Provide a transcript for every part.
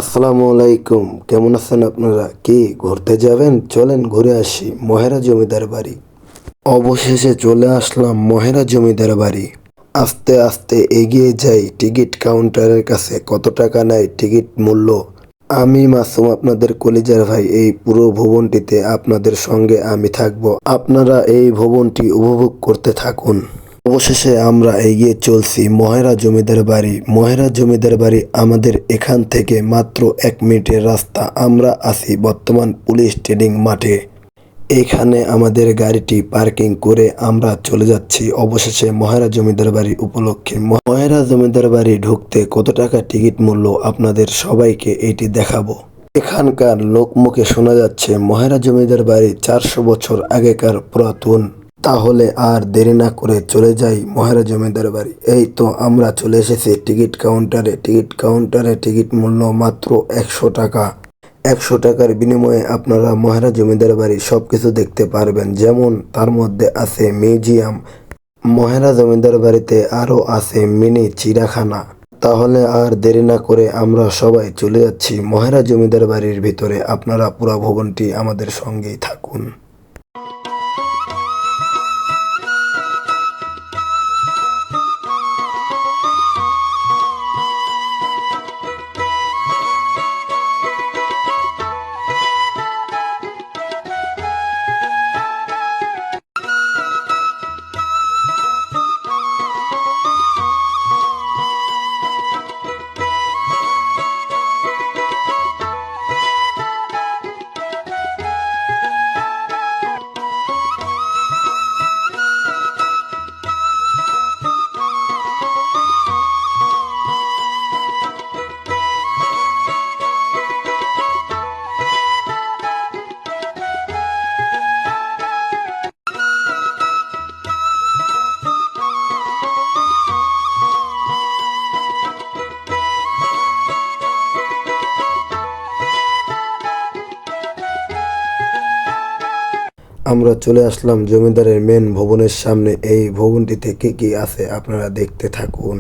আসসালামু আলাইকুম। কেমন আছেন আপনারা? কি ঘুরতে যাবেন? চলেন ঘুরে আসি মহেরা জমিদার বাড়ি। অবশেষে চলে আসলাম মহেরা জমিদার বাড়ি। আস্তে আস্তে এগিয়ে যাই টিকিট কাউন্টারের কাছে। কত টাকা নেয় টিকিট মূল্য? আমি মাসুম, আপনাদের কলিজার ভাই। এই পুরো ভবনটিতে আপনাদের সঙ্গে আমি থাকব। আপনারা এই ভবনটি উপভোগ করতে থাকুন। অবশেষে আমরা এগিয়ে চলছি মহেরা জমিদার বাড়ি। মহেরা জমিদার বাড়ি আমাদের এখান থেকে মাত্র 1 মিনিটের রাস্তা। আমরা আছি বর্তমান পুলিশ ট্রেনিং মাঠে। এখানে আমাদের গাড়িটি পার্কিং করে আমরা চলে যাচ্ছি অবশেষে মহেরা জমিদার বাড়ি উপলক্ষে। মহেরা জমিদার বাড়ি ঢুকতে কত টাকা টিকিট মূল্য আপনাদের সবাইকে এটি দেখাবো। এখানকার লোকমুখে শোনা যাচ্ছে মহেরা জমিদার বাড়ি 400 বছর আগেকার পুরাতন। তাহলে আর দেরি না করে চলে যাই মহেরা জমিদার বাড়ি। এই তো আমরা চলে এসেছি টিকিট কাউন্টারে। টিকিট মূল্য মাত্র 100 টাকা। 100 টাকার বিনিময়ে আপনারা মহেরা জমিদার বাড়ি সবকিছু দেখতে পারবেন। যেমন তার মধ্যে আছে মিউজিয়াম। মহেরা জমিদার বাড়িতে আরও আছে মিনি চিড়িয়াখানা। তাহলে আর দেরি না করে আমরা সবাই চলে যাচ্ছি মহেরা জমিদার বাড়ির ভিতরে। আপনারা পুরো ভবনটি আমাদের সঙ্গেই থাকুন। আমরা চলে আসলাম জমিদারের মেন ভবনের সামনে। এই ভবনটিতে কি কি আছে আপনারা দেখতে থাকুন।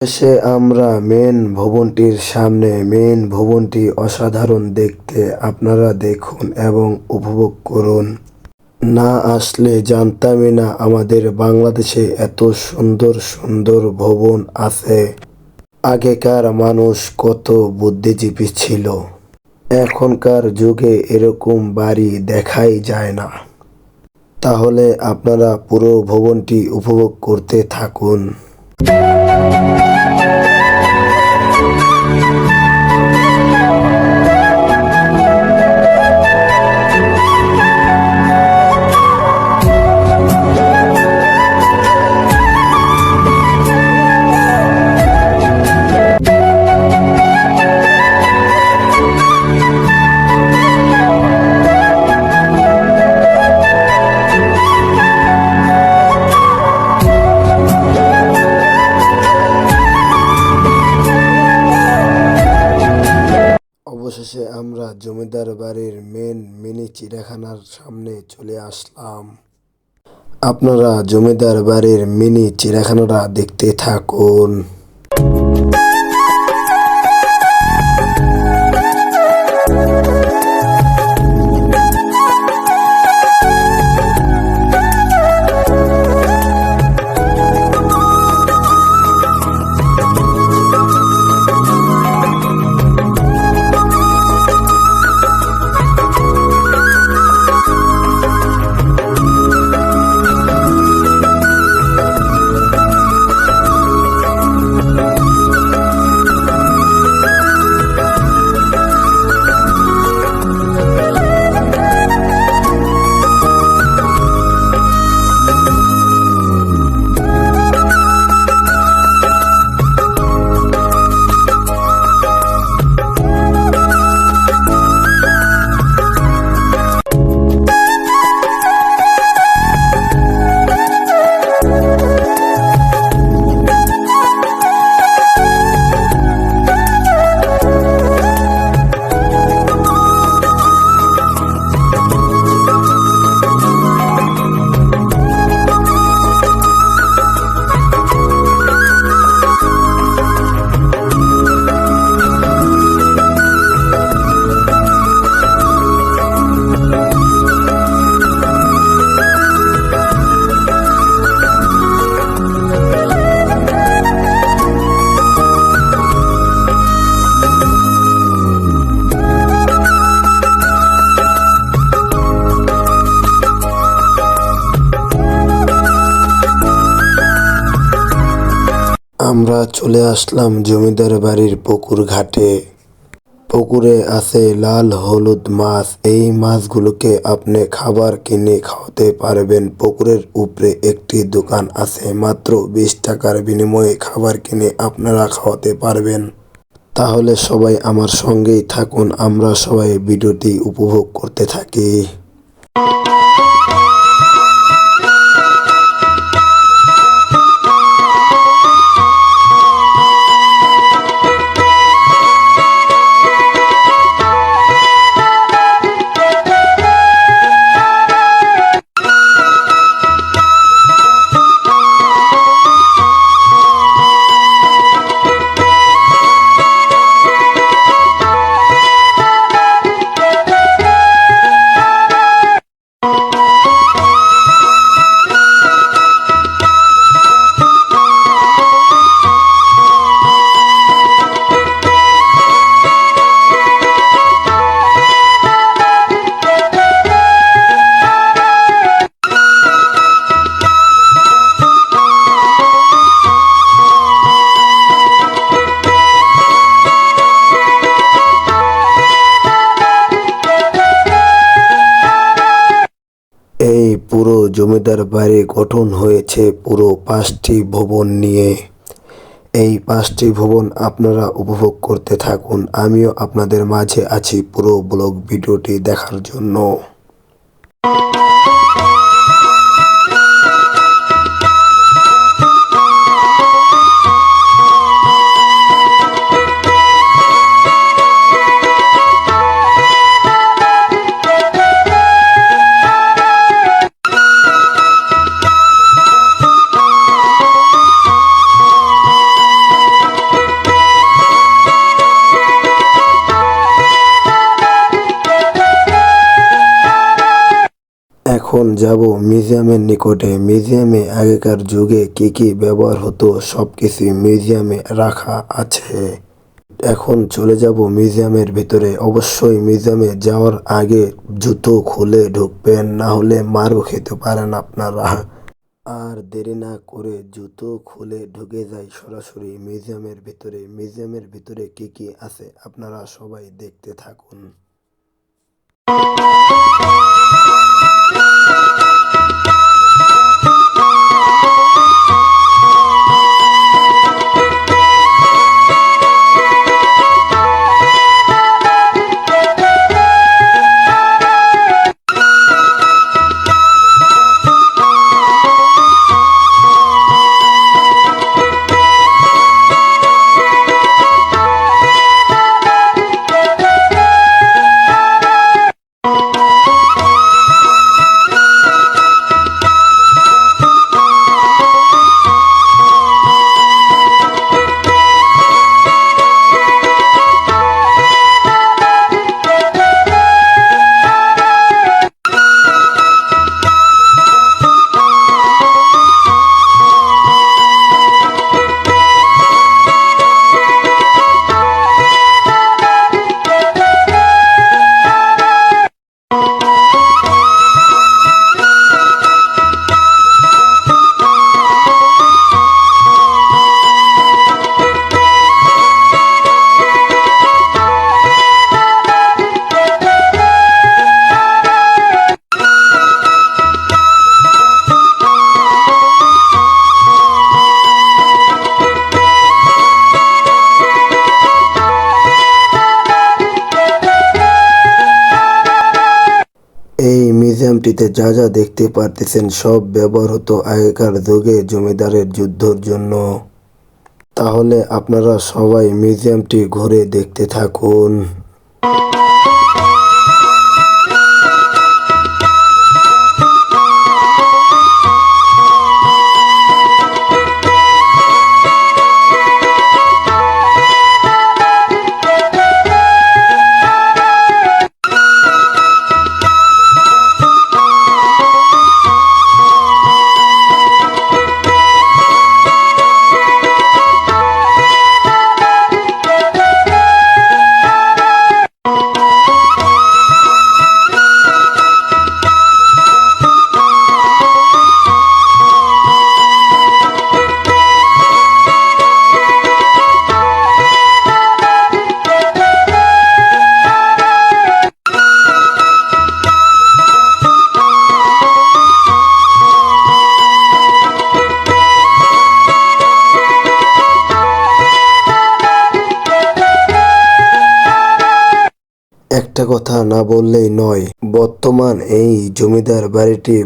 এসে আমরা মেন ভবনটির সামনে। মেন ভবনটি অসাধারণ দেখতে। আপনারা দেখুন এবং উপভোগ করুন। না আসলে জানতামই না আমাদের বাংলাদেশে এত সুন্দর সুন্দর ভবন আছে। আগেকার মানুষ কত বুদ্ধিজীবী ছিল। এখনকার যুগে এরকম বাড়ি দেখাই যায় না। তাহলে আপনারা পুরো ভবনটি উপভোগ করতে থাকুন। অবশেষে আমরা জমিদার বাড়ির মেন মিনি চিড়িয়াখানার সামনে চলে আসলাম। আপনারা জমিদার বাড়ির মিনি চিড়িয়াখানাটা দেখতে থাকুন। আমরা চলে আসলাম জমিদার বাড়ির পুকুর ঘাটে। পুকুরে আছে লাল হলুদ মাছ। এই মাছগুলোকে আপনি খাবার কিনে খাওয়াতে পারবেন। পুকুরের উপরে একটি দোকান আছে, মাত্র 20 টাকার বিনিময়ে খাবার কিনে আপনারা খাওয়াতে পারবেন। তাহলে সবাই আমার সঙ্গেই থাকুন, আমরা সবাই ভিডিওটি উপভোগ করতে থাকি। এই পুরো জমিদার বাড়ি গঠন হয়েছে পুরো 5টি ভবন নিয়ে। এই 5টি ভবন আপনারা উপভোগ করতে থাকুন, আমিও আপনাদের মাঝে আছি পুরো ব্লগ ভিডিওটি দেখার জন্য। এখন যাব মিউজিয়ামের নিকটে। মিউজিয়ামে আগেকার যুগে কি কি ব্যবহার হতো সবকিছু মিউজিয়ামে রাখা আছে। এখন চলে যাব মিউজিয়ামের ভিতরে। অবশ্যই মিউজিয়ামে যাওয়ার আগে জুতো খুলে ঢুকবেন, না হলে মারও খেতে পারেন আপনারা। আর দেরি না করে জুতো খুলে ঢুকে যাই সরাসরি মিউজিয়ামের ভিতরে। মিউজিয়ামের ভিতরে কি কি আছে আপনারা সবাই দেখতে থাকুন। এই মিউজিয়ামটিতে যা যা দেখতে পারতেছেন সব ব্যবহার হতো আগেকার যুগে জমিদারের যুদ্ধর জন্য। তাহলে আপনারা সবাই মিউজিয়ামটি ঘুরে দেখতে থাকুন। একটা কথা না বললেই নয়, বর্তমান এই জমিদার বাড়িটি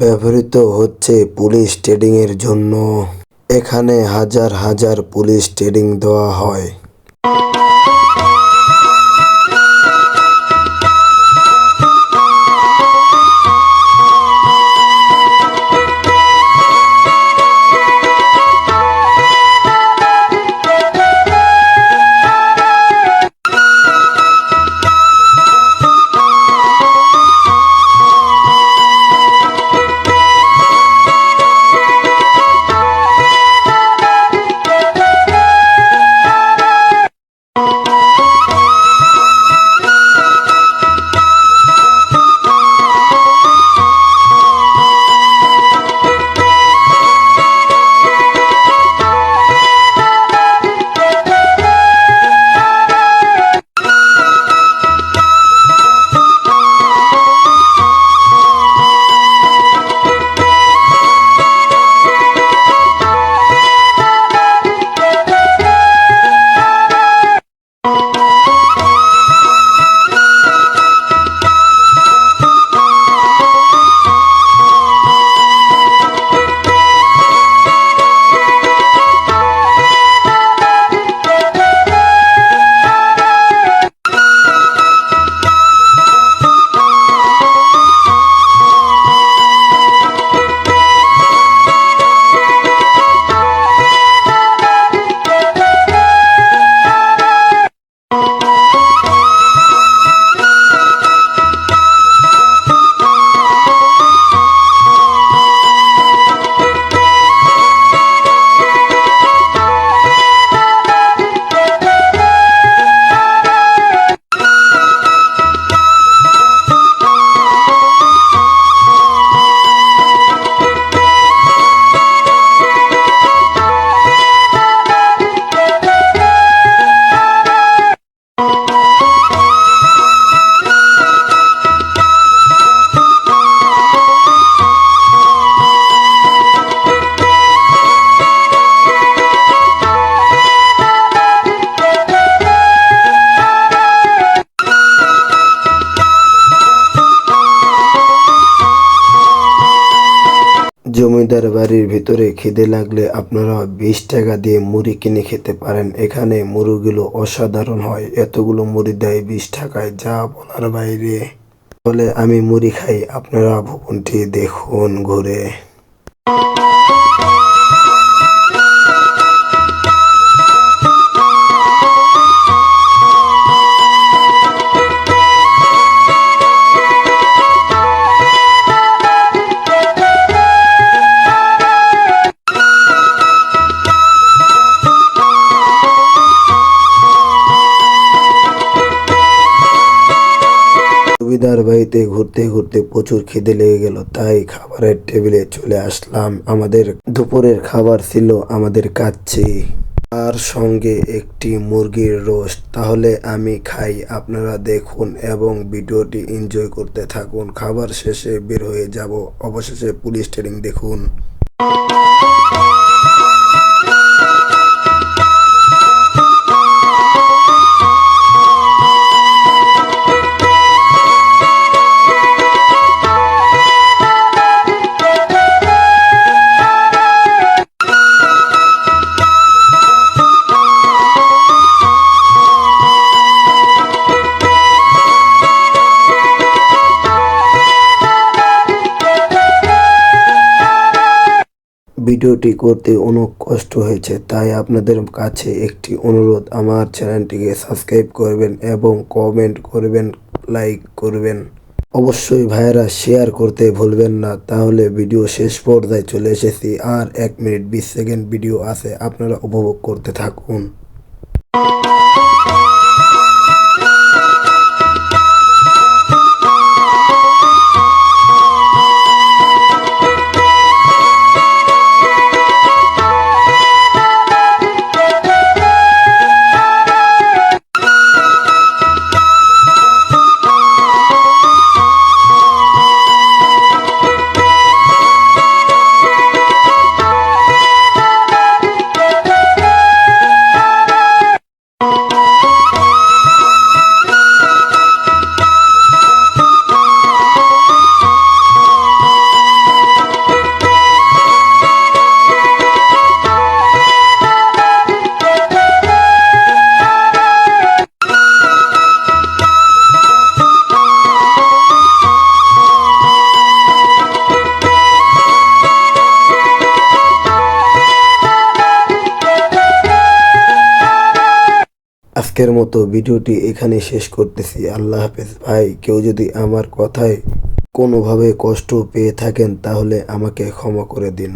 ব্যবহৃত হচ্ছে পুলিশ ট্রেনিং এর জন্য। এখানে হাজার হাজার পুলিশ ট্রেনিং দেওয়া হয়। জমিদার বাড়ির ভিতরে খিদে লাগলে আপনারা 20 টাকা দিয়ে মুড়ি কিনে খেতে পারেন। এখানে মুড়িগুলো অসাধারণ হয়। এতগুলো মুড়ি দেয় 20 টাকায়, যা বলার বাইরে। তাহলে আমি মুড়ি খাই, আপনারা ভবনটি দেখুন ঘুরে। জমিদার বাড়িতে ঘুরতে ঘুরতে প্রচুর খিদে লেগে গেল, তাই খাবারের টেবিলে চলে আসলাম। আমাদের দুপুরের খাবার ছিল আমাদের কাচ্চি, আর সঙ্গে একটি মুরগির রোস্ট। তাহলে আমি খাই, আপনারা দেখুন এবং ভিডিওটি এনজয় করতে থাকুন। খাবার শেষে বের হয়ে যাব, অবশেষে পুলিশ ট্রেনিং দেখুন। ভিডিওটি করতে অনেক কষ্ট হয়েছে, তাই আপনাদের কাছে একটি অনুরোধ, আমার চ্যানেলটিকে সাবস্ক্রাইব করবেন এবং কমেন্ট করবেন, লাইক করবেন। অবশ্যই ভাইয়েরা শেয়ার করতে ভুলবেন না। তাহলে ভিডিও শেষ পর্যায়ে চলে এসেছি, আর 1 মিনিট 20 সেকেন্ড ভিডিও আছে, আপনারা উপভোগ করতে থাকুন। আজকের মতো ভিডিওটি এখানে শেষ করতেছি। আল্লাহ হাফেজ। ভাই, কেউ যদি আমার কথায় কোনোভাবে কষ্ট পেয়ে থাকেন তাহলে আমাকে ক্ষমা করে দিন।